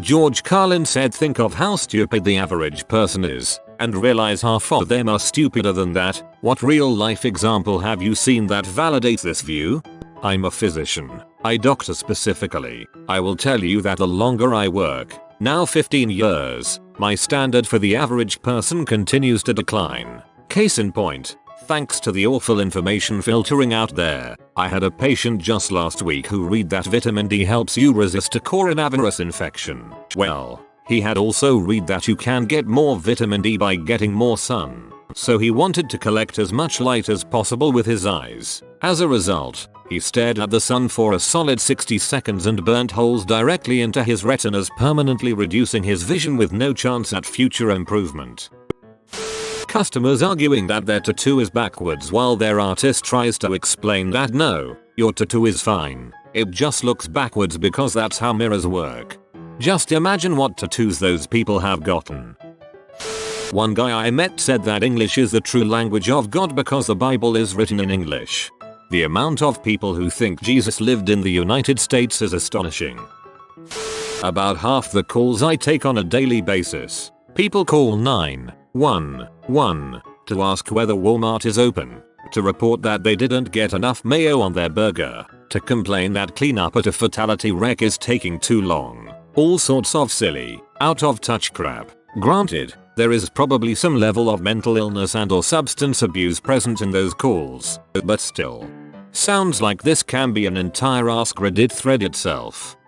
George Carlin said, think of how stupid the average person is, and realize half of them are stupider than that. What real life example have you seen that validates this view? I'm a physician. I doctor specifically. I will tell you that the longer I work, now 15 years, my standard for the average person continues to decline. Case in point, thanks to the awful information filtering out there, I had a patient just last week who read that vitamin D helps you resist a coronavirus infection. Well, he had also read that you can get more vitamin D by getting more sun. So he wanted to collect as much light as possible with his eyes. As a result, he stared at the sun for a solid 60 seconds and burnt holes directly into his retinas, permanently reducing his vision with no chance at future improvement. Customers arguing that their tattoo is backwards while their artist tries to explain that no, your tattoo is fine. It just looks backwards because that's how mirrors work. Just imagine what tattoos those people have gotten. One guy I met said that English is the true language of God because the Bible is written in English. The amount of people who think Jesus lived in the United States is astonishing. About half the calls I take on a daily basis, people call 911 to ask whether Walmart is open, to report that they didn't get enough mayo on their burger, to complain that cleanup at a fatality wreck is taking too long. All sorts of silly, out of touch crap. Granted, there is probably some level of mental illness and or substance abuse present in those calls, but still. Sounds like this can be an entire AskReddit thread itself.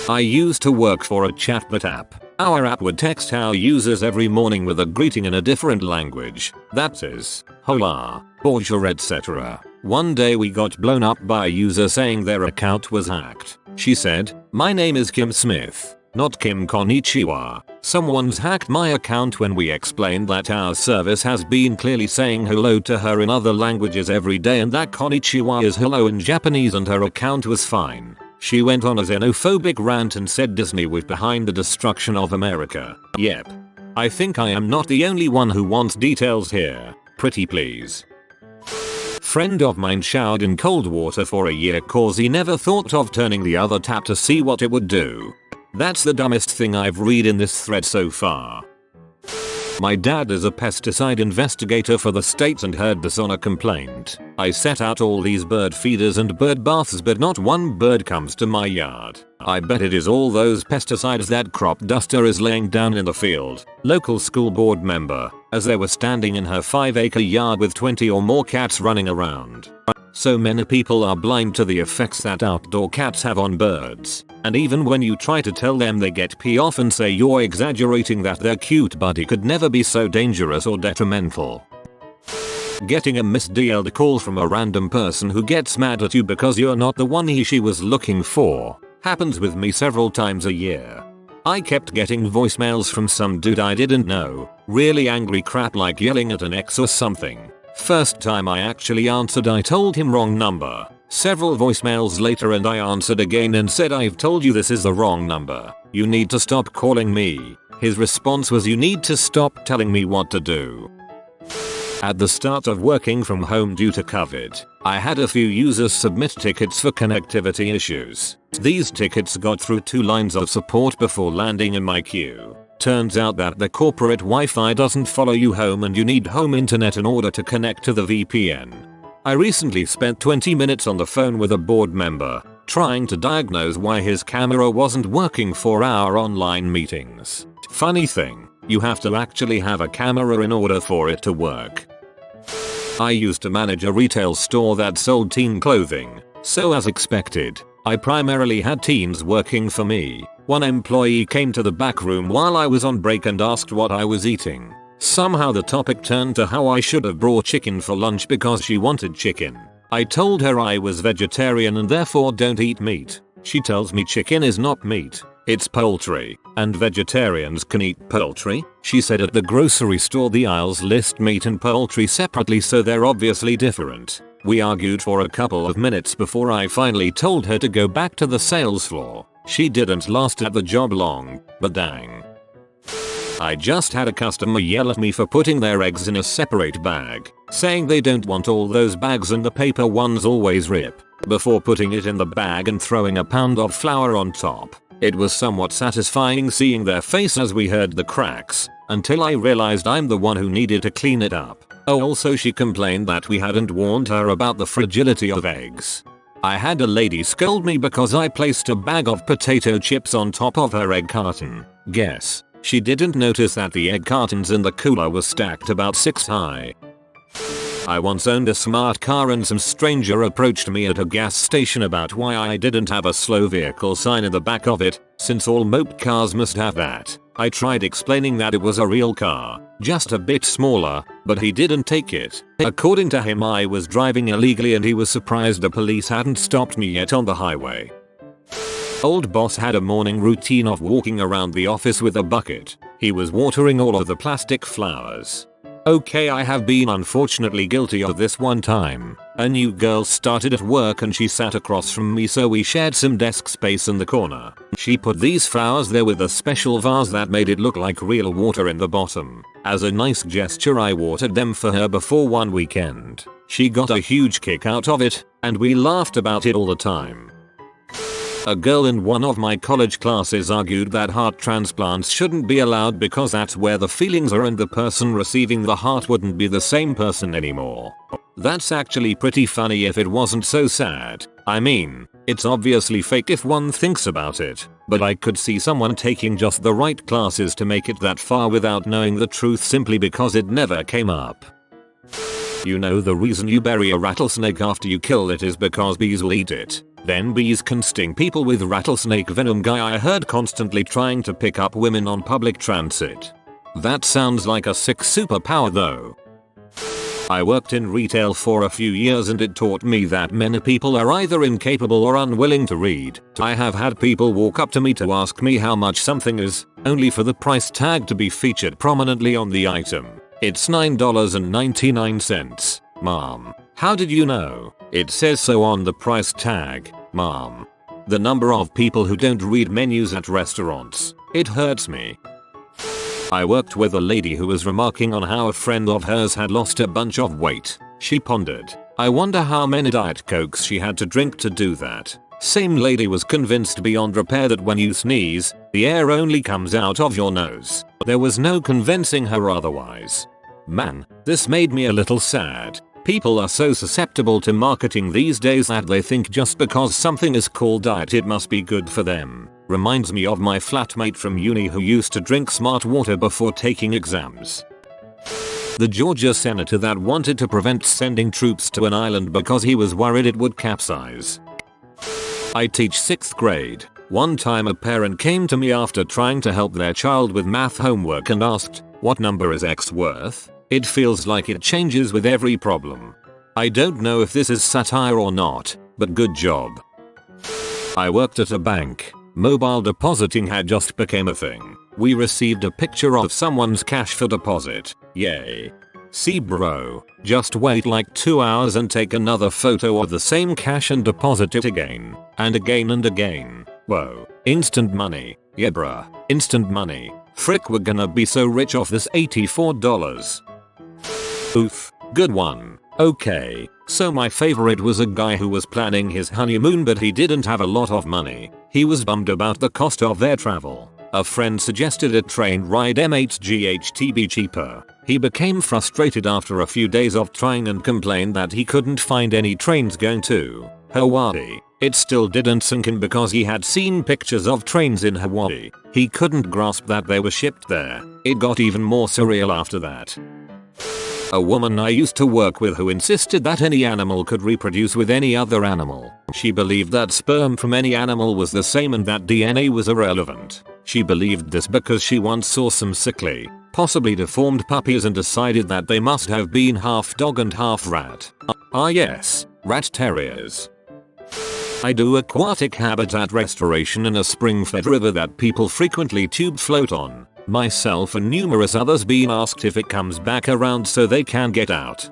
I used to work for a chatbot app. Our app would text our users every morning with a greeting in a different language, that is, hola, bonjour, etc. One day we got blown up by a user saying their account was hacked. She said, "My name is Kim Smith, not Kim Konnichiwa. Someone's hacked my account." When we explained that our service has been clearly saying hello to her in other languages every day and that konnichiwa is hello in Japanese and her account was fine, she went on a xenophobic rant and said Disney was behind the destruction of America. Yep. I think I am not the only one who wants details here. Pretty please. Friend of mine showered in cold water for a year cause he never thought of turning the other tap to see what it would do. That's the dumbest thing I've read in this thread so far. My dad is a pesticide investigator for the state and heard this on a complaint. I set out all these bird feeders and bird baths but not one bird comes to my yard. I bet it is all those pesticides that crop duster is laying down in the field. Local school board member, as they were standing in her 5-acre yard with 20 or more cats running around. So many people are blind to the effects that outdoor cats have on birds, and even when you try to tell them they get pee off and say you're exaggerating that their cute buddy could never be so dangerous or detrimental. Getting a misdialed call from a random person who gets mad at you because you're not the one he/she was looking for happens with me several times a year. I kept getting voicemails from some dude I didn't know, really angry crap like yelling at an ex or something. First time I actually answered I told him wrong number. Several voicemails later and I answered again and said I've told you this is the wrong number. You need to stop calling me. His response was you need to stop telling me what to do. At the start of working from home due to COVID, I had a few users submit tickets for connectivity issues. These tickets got through 2 lines of support before landing in my queue. Turns out that the corporate Wi-Fi doesn't follow you home and you need home internet in order to connect to the VPN. I recently spent 20 minutes on the phone with a board member, trying to diagnose why his camera wasn't working for our online meetings. Funny thing, you have to actually have a camera in order for it to work. I used to manage a retail store that sold teen clothing, so as expected, I primarily had teens working for me. One employee came to the back room while I was on break and asked what I was eating. Somehow the topic turned to how I should have brought chicken for lunch because she wanted chicken. I told her I was vegetarian and therefore don't eat meat. She tells me chicken is not meat, it's poultry, and vegetarians can eat poultry. She said at the grocery store the aisles list meat and poultry separately so they're obviously different. We argued for a couple of minutes before I finally told her to go back to the sales floor. She didn't last at the job long, but dang. I just had a customer yell at me for putting their eggs in a separate bag, saying they don't want all those bags and the paper ones always rip, before putting it in the bag and throwing a pound of flour on top. It was somewhat satisfying seeing their face as we heard the cracks, until I realized I'm the one who needed to clean it up. Oh, also she complained that we hadn't warned her about the fragility of eggs. I had a lady scold me because I placed a bag of potato chips on top of her egg carton. Guess she didn't notice that the egg cartons in the cooler were stacked about 6 high. I once owned a smart car and some stranger approached me at a gas station about why I didn't have a slow vehicle sign in the back of it, since all moped cars must have that. I tried explaining that it was a real car, just a bit smaller, but he didn't take it. According to him, I was driving illegally and he was surprised the police hadn't stopped me yet on the highway. Old boss had a morning routine of walking around the office with a bucket. He was watering all of the plastic flowers. Okay, I have been unfortunately guilty of this one time. A new girl started at work and she sat across from me, so we shared some desk space in the corner. She put these flowers there with a special vase that made it look like real water in the bottom. As a nice gesture, I watered them for her before one weekend. She got a huge kick out of it, and we laughed about it all the time. A girl in one of my college classes argued that heart transplants shouldn't be allowed because that's where the feelings are and the person receiving the heart wouldn't be the same person anymore. That's actually pretty funny if it wasn't so sad. I mean, it's obviously fake if one thinks about it, but I could see someone taking just the right classes to make it that far without knowing the truth simply because it never came up. You know, the reason you bury a rattlesnake after you kill it is because bees will eat it. Then bees can sting people with rattlesnake venom. Guy I heard constantly trying to pick up women on public transit. That sounds like a sick superpower though. I worked in retail for a few years and it taught me that many people are either incapable or unwilling to read. I have had people walk up to me to ask me how much something is, only for the price tag to be featured prominently on the item. It's $9.99. Mom, how did you know? It says so on the price tag, Mom. The number of people who don't read menus at restaurants. It hurts me. I worked with a lady who was remarking on how a friend of hers had lost a bunch of weight. She pondered, I wonder how many Diet Cokes she had to drink to do that. Same lady was convinced beyond repair that when you sneeze, the air only comes out of your nose. There was no convincing her otherwise. Man, this made me a little sad. People are so susceptible to marketing these days that they think just because something is called diet it must be good for them. Reminds me of my flatmate from uni who used to drink smart water before taking exams. The Georgia senator that wanted to prevent sending troops to an island because he was worried it would capsize. I teach 6th grade. One time a parent came to me after trying to help their child with math homework and asked, what number is X worth? It feels like it changes with every problem. I don't know if this is satire or not, but good job. I worked at a bank. Mobile depositing had just become a thing. We received a picture of someone's cash for deposit. Yay. See bro, just wait like 2 hours and take another photo of the same cash and deposit it again. And again and again. Whoa. Instant money. Yeah bruh. Instant money. Frick, we're gonna be so rich off this $84. Oof, good one. Okay, so my favorite was a guy who was planning his honeymoon but he didn't have a lot of money. He was bummed about the cost of their travel. A friend suggested a train ride MHGHTB cheaper. He became frustrated after a few days of trying and complained that he couldn't find any trains going to Hawaii. It still didn't sink in because he had seen pictures of trains in Hawaii. He couldn't grasp that they were shipped there. It got even more surreal after that. A woman I used to work with who insisted that any animal could reproduce with any other animal. She believed that sperm from any animal was the same and that DNA was irrelevant. She believed this because she once saw some sickly, possibly deformed puppies and decided that they must have been half dog and half rat. Ah yes, rat terriers. I do aquatic habitat restoration in a spring-fed river that people frequently tube float on. Myself and numerous others being asked if it comes back around so they can get out.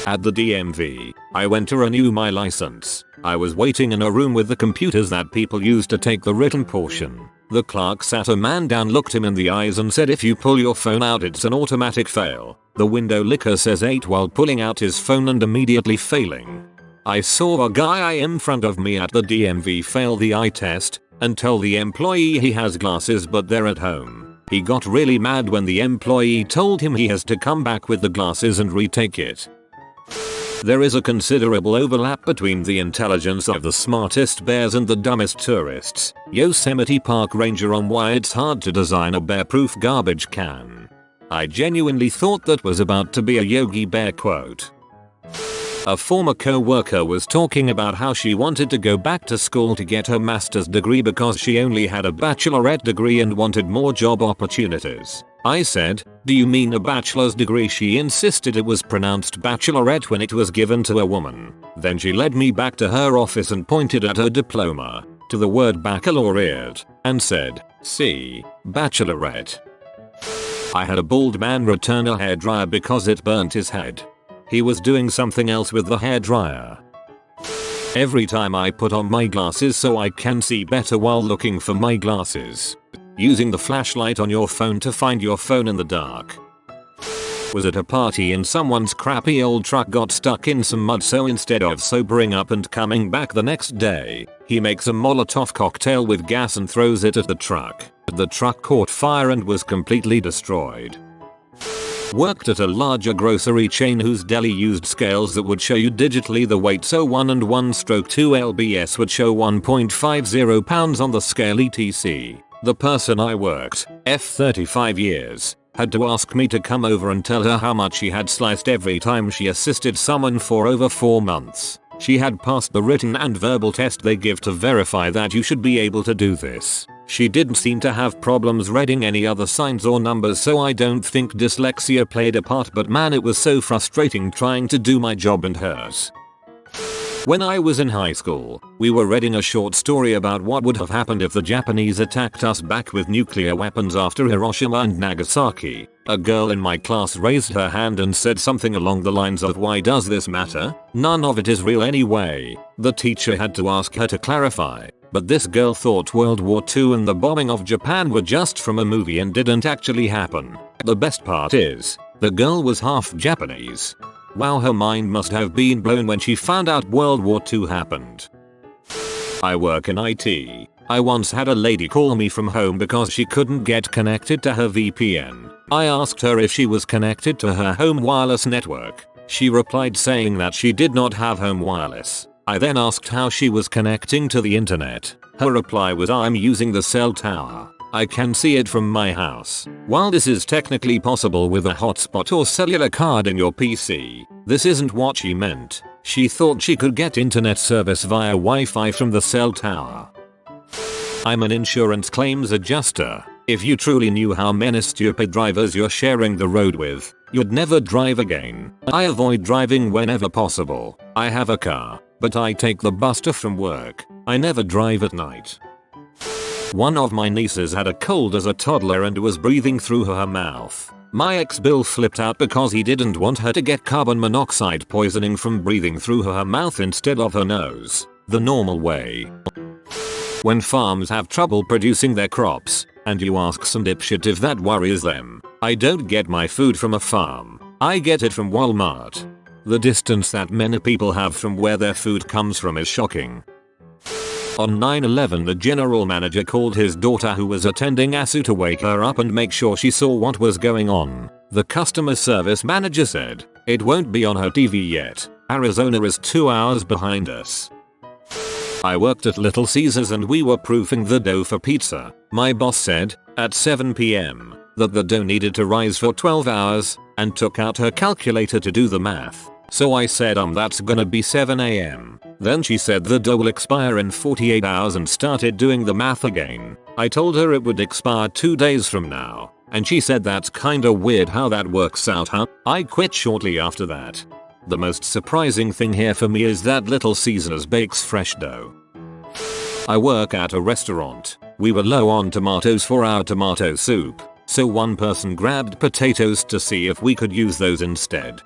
At the DMV, I went to renew my license. I was waiting in a room with the computers that people use to take the written portion. The clerk sat a man down, looked him in the eyes and said, if you pull your phone out it's an automatic fail. The window licker says 8 while pulling out his phone and immediately failing. I saw a guy in front of me at the DMV fail the eye test, and tell the employee he has glasses but they're at home. He got really mad when the employee told him he has to come back with the glasses and retake it. There is a considerable overlap between the intelligence of the smartest bears and the dumbest tourists. Yosemite Park Ranger on why it's hard to design a bear-proof garbage can. I genuinely thought that was about to be a Yogi Bear quote. A former co-worker was talking about how she wanted to go back to school to get her master's degree because she only had a bachelorette degree and wanted more job opportunities. I said, "Do you mean a bachelor's degree?" She insisted it was pronounced bachelorette when it was given to a woman. Then she led me back to her office and pointed at her diploma, to the word baccalaureate, and said, "See, bachelorette." I had a bald man return a hairdryer because it burnt his head. He was doing something else with the hairdryer. Every time I put on my glasses so I can see better while looking for my glasses. Using the flashlight on your phone to find your phone in the dark. Was at a party and someone's crappy old truck got stuck in some mud, so instead of sobering up and coming back the next day, he makes a Molotov cocktail with gas and throws it at the truck. The truck caught fire and was completely destroyed. Worked at a larger grocery chain whose deli used scales that would show you digitally the weight, so 1 and 1/2 lbs would show 1.50 pounds on the scale etc. The person I worked, 35 years, had to ask me to come over and tell her how much she had sliced every time she assisted someone for over 4 months. She had passed the written and verbal test they give to verify that you should be able to do this. She didn't seem to have problems reading any other signs or numbers, so I don't think dyslexia played a part, but man, it was so frustrating trying to do my job and hers. When I was in high school, we were reading a short story about what would have happened if the Japanese attacked us back with nuclear weapons after Hiroshima and Nagasaki. A girl in my class raised her hand and said something along the lines of, "Why does this matter? None of it is real anyway." The teacher had to ask her to clarify, but this girl thought World War II and the bombing of Japan were just from a movie and didn't actually happen. The best part is, the girl was half Japanese. Wow, her mind must have been blown when she found out World War II happened. I work in IT. I once had a lady call me from home because she couldn't get connected to her VPN. I asked her if she was connected to her home wireless network. She replied saying that she did not have home wireless. I then asked how she was connecting to the internet. Her reply was, "I'm using the cell tower. I can see it from my house." While this is technically possible with a hotspot or cellular card in your PC, this isn't what she meant. She thought she could get internet service via Wi-Fi from the cell tower. I'm an insurance claims adjuster. If you truly knew how many stupid drivers you're sharing the road with, you'd never drive again. I avoid driving whenever possible. I have a car, but I take the bus to from work. I never drive at night. One of my nieces had a cold as a toddler and was breathing through her mouth. My ex-Bill flipped out because he didn't want her to get carbon monoxide poisoning from breathing through her mouth instead of her nose, the normal way. When farms have trouble producing their crops, and you ask some dipshit if that worries them, I don't get my food from a farm. I get it from Walmart. The distance that many people have from where their food comes from is shocking. On 9/11, the general manager called his daughter who was attending ASU to wake her up and make sure she saw what was going on. The customer service manager said, "It won't be on her TV yet. Arizona is 2 hours behind us." I worked at Little Caesars and we were proofing the dough for pizza. My boss said, at 7 p.m, that the dough needed to rise for 12 hours, and took out her calculator to do the math. So I said, that's gonna be 7 a.m. Then she said the dough will expire in 48 hours and started doing the math again. I told her it would expire 2 days from now, and she said that's kinda weird how that works out, huh? I quit shortly after that. The most surprising thing here for me is that Little Caesars bakes fresh dough. I work at a restaurant. We were low on tomatoes for our tomato soup, so one person grabbed potatoes to see if we could use those instead.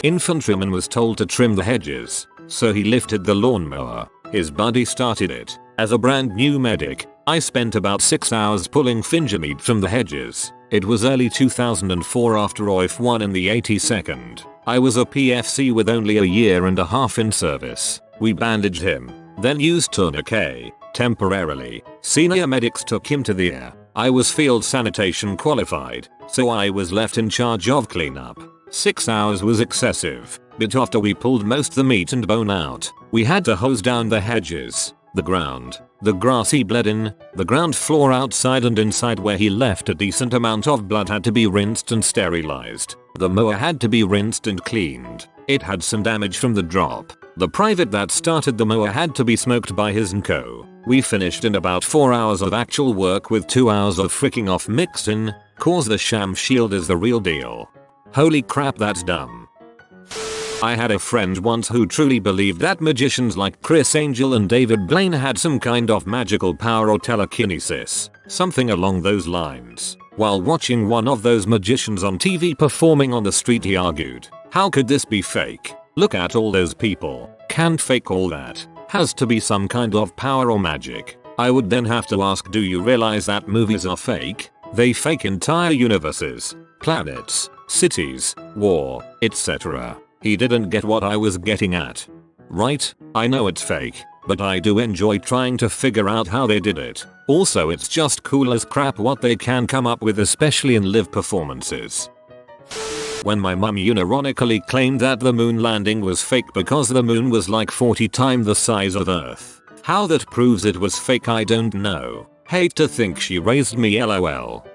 Infantryman was told to trim the hedges, so he lifted the lawnmower. His buddy started it. As a brand new medic, I spent about 6 hours pulling finger meat from the hedges. It was early 2004 after OIF 1 in the 82nd. I was a PFC with only a year and a half in service. We bandaged him, then used tourniquet, Temporarily, senior medics took him to the ER. I was field sanitation qualified, so I was left in charge of cleanup. 6 hours was excessive, but after we pulled most the meat and bone out, we had to hose down the hedges, the ground, the grass he bled in, the ground floor outside and inside where he left a decent amount of blood had to be rinsed and sterilized. The mower had to be rinsed and cleaned. It had some damage from the drop. The private that started the mower had to be smoked by his NCO. We finished in about 4 hours of actual work with 2 hours of fricking off mix-in, cause the sham shield is the real deal. Holy crap, that's dumb. I had a friend once who truly believed that magicians like Chris Angel and David Blaine had some kind of magical power or telekinesis, something along those lines. While watching one of those magicians on TV performing on the street, he argued, "How could this be fake? Look at all those people. Can't fake all that. Has to be some kind of power or magic." I would then have to ask, do you realize that movies are fake? They fake entire universes, planets, cities, war, etc. He didn't get what I was getting at. Right? I know it's fake, but I do enjoy trying to figure out how they did it. Also, it's just cool as crap what they can come up with, especially in live performances. When my mum unironically claimed that the moon landing was fake because the moon was like 40 times the size of Earth. How that proves it was fake I don't know. Hate to think she raised me, lol.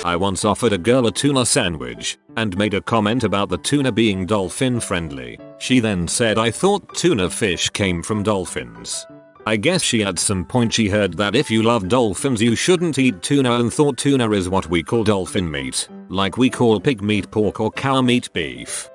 I once offered a girl a tuna sandwich and made a comment about the tuna being dolphin friendly. She then said I thought tuna fish came from dolphins. I guess she had some point. She heard that if you love dolphins you shouldn't eat tuna and thought tuna is what we call dolphin meat, like we call pig meat pork or cow meat beef.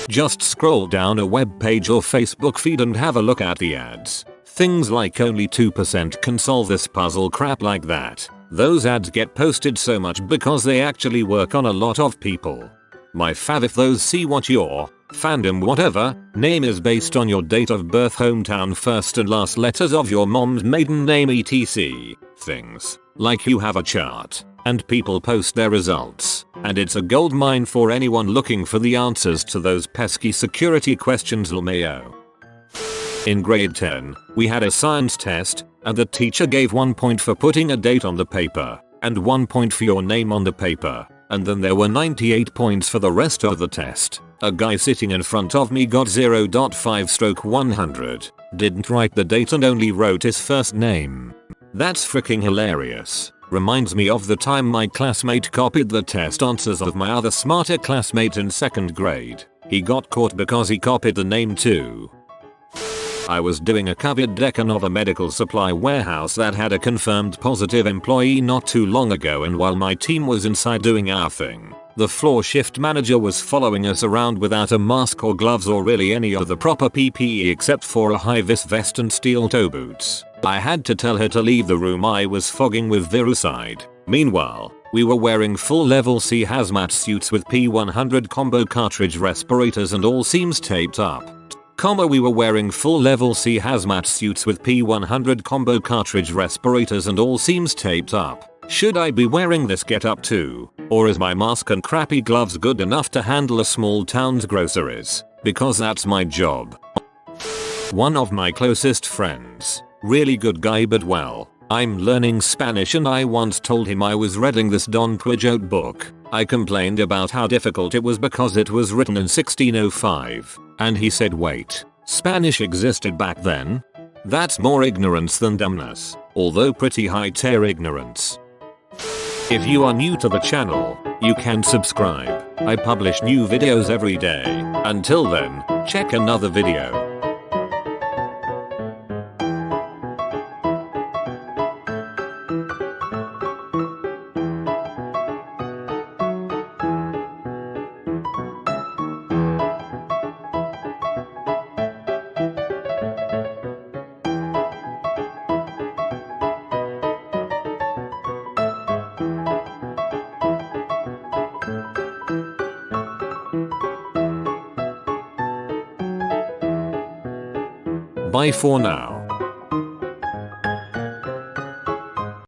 Just scroll down a web page or Facebook feed and have a look at the ads. Things like only 2% can solve this puzzle, crap like that. Those ads get posted so much because they actually work on a lot of people. My fav, if those see what your fandom whatever name is based on your date of birth, hometown, first and last letters of your mom's maiden name, etc. Things like you have a chart and people post their results, and it's a goldmine for anyone looking for the answers to those pesky security questions, lmayo. In grade 10, we had a science test, and the teacher gave 1 point for putting a date on the paper, and 1 point for your name on the paper, and then there were 98 points for the rest of the test. A guy sitting in front of me got 0.5/100, didn't write the date and only wrote his first name. That's freaking hilarious. Reminds me of the time my classmate copied the test answers of my other smarter classmate in 2nd grade. He got caught because he copied the name too. I was doing a COVID decon of a medical supply warehouse that had a confirmed positive employee not too long ago, and while my team was inside doing our thing, the floor shift manager was following us around without a mask or gloves or really any of the proper PPE except for a high-vis vest and steel toe boots. I had to tell her to leave the room. I was fogging with virucide. Meanwhile, we were wearing full level C hazmat suits with P100 combo cartridge respirators and all seams taped up. We were wearing full level C hazmat suits with P100 combo cartridge respirators and all seams taped up. Should I be wearing this getup too? Or is my mask and crappy gloves good enough to handle a small town's groceries? Because that's my job. One of my closest friends, really good guy, but well, I'm learning Spanish and I once told him I was reading this Don Quixote book. I complained about how difficult it was because it was written in 1605. And he said, wait, Spanish existed back then? That's more ignorance than dumbness, although pretty high tier ignorance. If you are new to the channel, you can subscribe. I publish new videos every day. Until then, check another video. Bye for now.